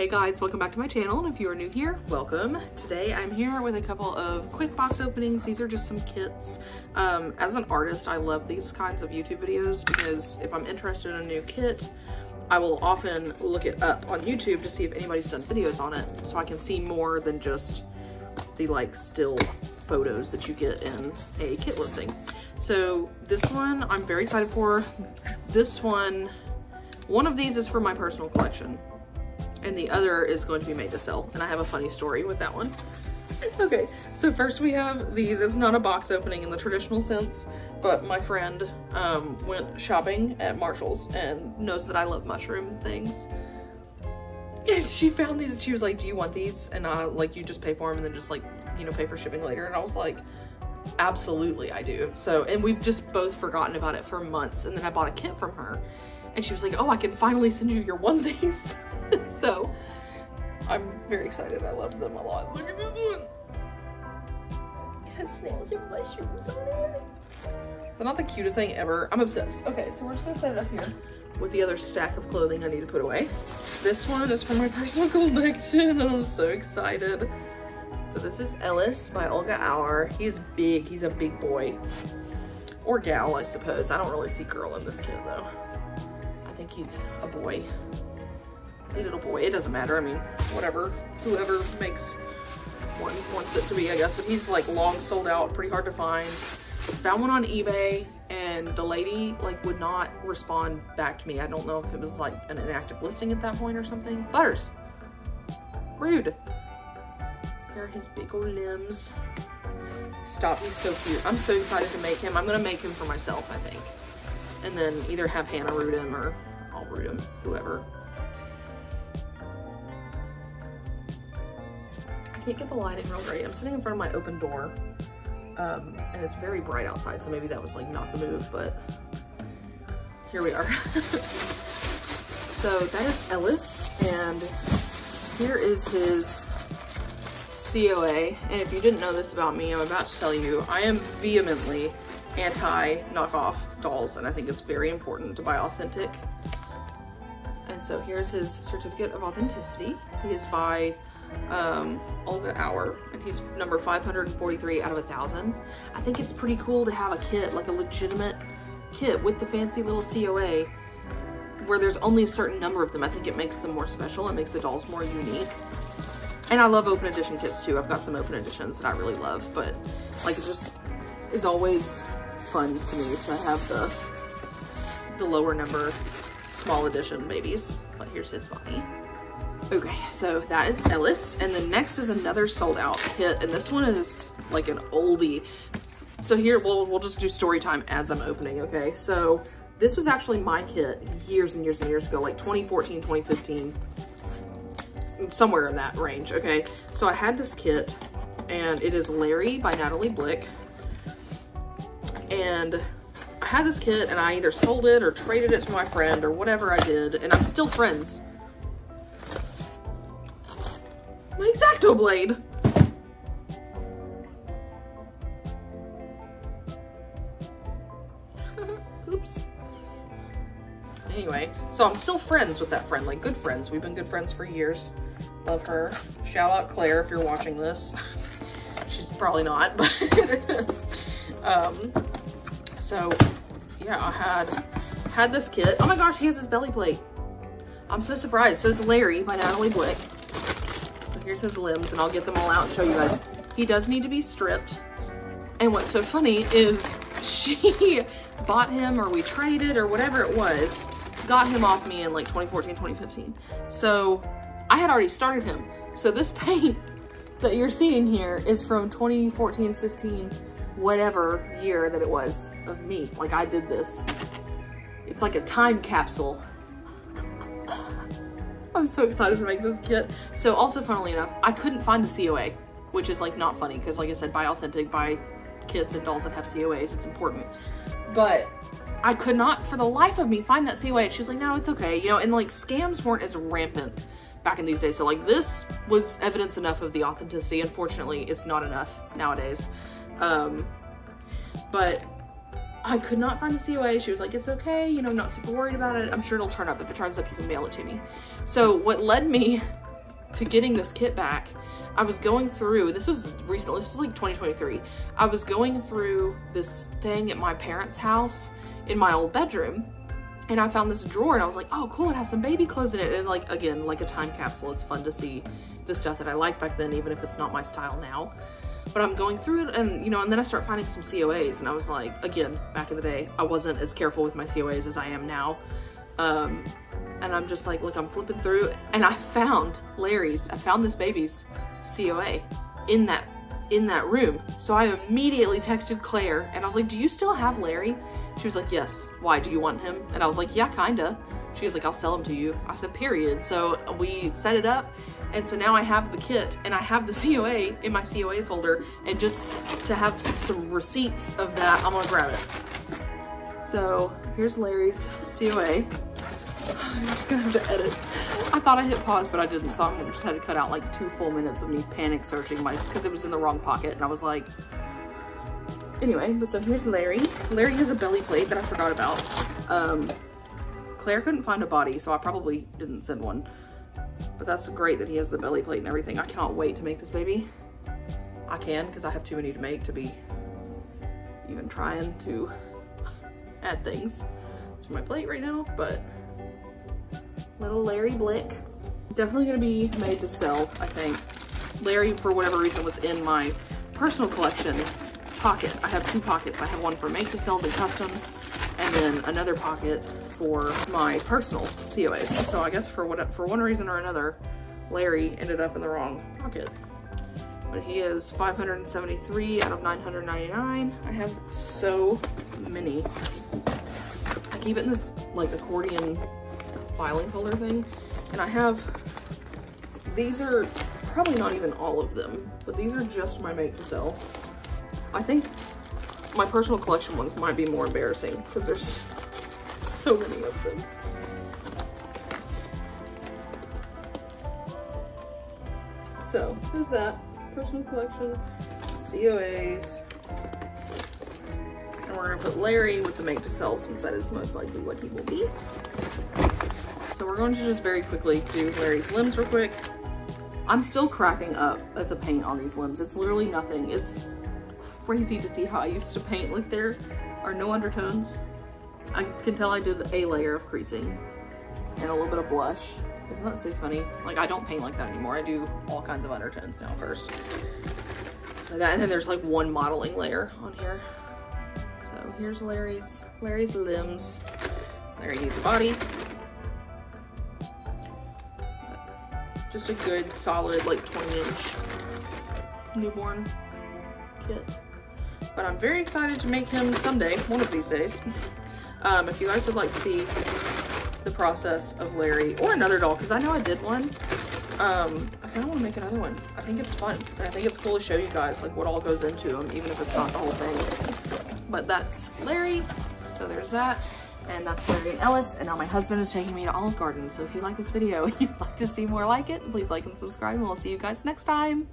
Hey guys, welcome back to my channel, and if you are new here, welcome. Today I'm here with a couple of quick box openings. These are just some kits. As an artist, I love these kinds of YouTube videos because if I'm interested in a new kit, I will often look it up on YouTube to see if anybody's done videos on it, so I can see more than just the like still photos that you get in a kit listing. So this one I'm very excited for. This one of these is for my personal collection, and the other is going to be made to sell, and I have a funny story with that one. Okay, so first we have these. It's not a box opening in the traditional sense, but my friend went shopping at Marshall's and knows that I love mushroom things. And she found these and she was like, do you want these? And like, you just pay for them and then just like, you know, pay for shipping later. And I was like, absolutely I do. So, and we've just both forgotten about it for months. And then I bought a kit from her and she was like, oh, I can finally send you your onesies. So I'm very excited. I love them a lot. Look at this one. It has snails and mushrooms on it. It's not the cutest thing ever. I'm obsessed. Okay, so we're just gonna set it up here with the other stack of clothing I need to put away. This one is from my personal collection and I'm so excited. So this is Ellis by Olga Auer. He's big. He's a big boy. Or gal, I suppose. I don't really see girl in this kit though. I think he's a boy. A little boy. It doesn't matter. I mean, whatever. Whoever makes one wants it to be, I guess. But he's like long sold out, pretty hard to find. Found one on eBay and the lady like would not respond back to me. I don't know if it was like an inactive listing at that point or something. Butters. Rude. Here are his big old limbs. Stop, he's so cute. I'm so excited to make him. I'm gonna make him for myself, I think. And then either have Hannah root him or I'll root him, whoever. I can't get the lighting real great. I'm sitting in front of my open door, and it's very bright outside, so maybe that was like not the move, but here we are. So that is Ellis, and here is his COA. And if you didn't know this about me, I'm about to tell you, I am vehemently anti-knockoff dolls, and I think it's very important to buy authentic. And so here's his certificate of authenticity. He is by Olga Auer, and he's number 543 out of 1,000. I think it's pretty cool to have a kit, like a legitimate kit with the fancy little COA where there's only a certain number of them. I think it makes them more special. It makes the dolls more unique. And I love open edition kits too. I've got some open editions that I really love, but like it just is always fun to me to have the lower number small edition babies. But here's his body. Okay, so that is Ellis, and then next is another sold out kit, and this one is like an oldie. So here, we'll just do story time as I'm opening, okay? So this was actually my kit years and years and years ago, like 2014, 2015, somewhere in that range, okay? So I had this kit, and it is Larry by Natali Blick, and I had this kit, and I either sold it or traded it to my friend or whatever I did, and I'm still friends. My X-Acto blade. Oops. Anyway, so I'm still friends with that friend, like good friends. We've been good friends for years. Love her. Shout out Claire if you're watching this. She's probably not, but so yeah, I had this kit. Oh my gosh, he has his belly plate. I'm so surprised. So it's Larry by Natali Blick. Here's his limbs, and I'll get them all out and show you guys. He does need to be stripped. And what's so funny is she bought him, or we traded, or whatever it was, got him off me in like 2014, 2015. So I had already started him. So this paint that you're seeing here is from 2014, 15, whatever year that it was of me. Like I did this. It's like a time capsule. I'm so excited to make this kit. So also, funnily enough, I couldn't find the COA, which is like not funny because like I said, buy authentic, buy kits and dolls that have COAs, it's important. But I could not for the life of me find that COA. And she was like, no, it's okay. You know, and like scams weren't as rampant back in these days. So like this was evidence enough of the authenticity. Unfortunately, it's not enough nowadays. But I could not find the COA. She was like, it's okay, you know, I'm not super worried about it. I'm sure it'll turn up. If it turns up, you can mail it to me. So what led me to getting this kit back, I was going through, this was recently, this was like 2023. I was going through this thing at my parents' house in my old bedroom, and I found this drawer and I was like, oh cool, it has some baby clothes in it. And like, again, like a time capsule, it's fun to see the stuff that I liked back then, even if it's not my style now. But I'm going through it and, you know, and then I start finding some COAs, and I was like, again, back in the day, I wasn't as careful with my COAs as I am now. And I'm just like, look, I'm flipping through, and I found this baby's COA in that room. So I immediately texted Claire and I was like, do you still have Larry? She was like, yes. Why, do you want him? And I was like, yeah, kinda. She was like, I'll sell him to you. I said, period. So we set it up, and so now I have the kit and I have the COA in my COA folder, and just to have some receipts of that, I'm gonna grab it. So here's Larry's COA. I'm just gonna have to edit. I thought I hit pause, but I didn't, so I just had to cut out like 2 full minutes of me panic searching because it was in the wrong pocket, and I was like, anyway. But so here's Larry. Larry has a belly plate that I forgot about. Claire couldn't find a body, so I probably didn't send one, but that's great that he has the belly plate and everything. I cannot wait to make this baby. I can, because I have too many to make to be even trying to add things to my plate right now. But little Larry Blick, definitely gonna be made to sell, I think. Larry, for whatever reason, was in my personal collection pocket. I have 2 pockets. I have one for make to sells and customs, and then another pocket for my personal COAs. So I guess for one reason or another, Larry ended up in the wrong pocket. But he is 573 out of 999. I have so many. I keep it in this like accordion filing folder thing, and I have, these are probably not even all of them, but these are just my make to sell. I think my personal collection ones might be more embarrassing because there's so many of them. So there's that personal collection, COAs, and we're gonna put Larry with the make to sell, since that is most likely what he will be. So we're going to just very quickly do Larry's limbs real quick. I'm still cracking up at the paint on these limbs. It's literally nothing. It's crazy to see how I used to paint. Like, there are no undertones. I can tell I did a layer of creasing and a little bit of blush. Isn't that so funny? Like, I don't paint like that anymore. I do all kinds of undertones now first. So that, and then there's like one modeling layer on here. So here's Larry's limbs. Larry needs a body. Just a good, solid, like 20-inch newborn kit. But I'm very excited to make him someday, one of these days. If you guys would like to see the process of Larry, or another doll, because I know I did one. I kind of want to make another one. I think it's fun, and I think it's cool to show you guys like what all goes into them, even if it's not the whole thing. But that's Larry, so there's that. And that's Larry and Ellis, and now my husband is taking me to Olive Garden. So if you like this video and you'd like to see more like it, please like and subscribe, and we'll see you guys next time.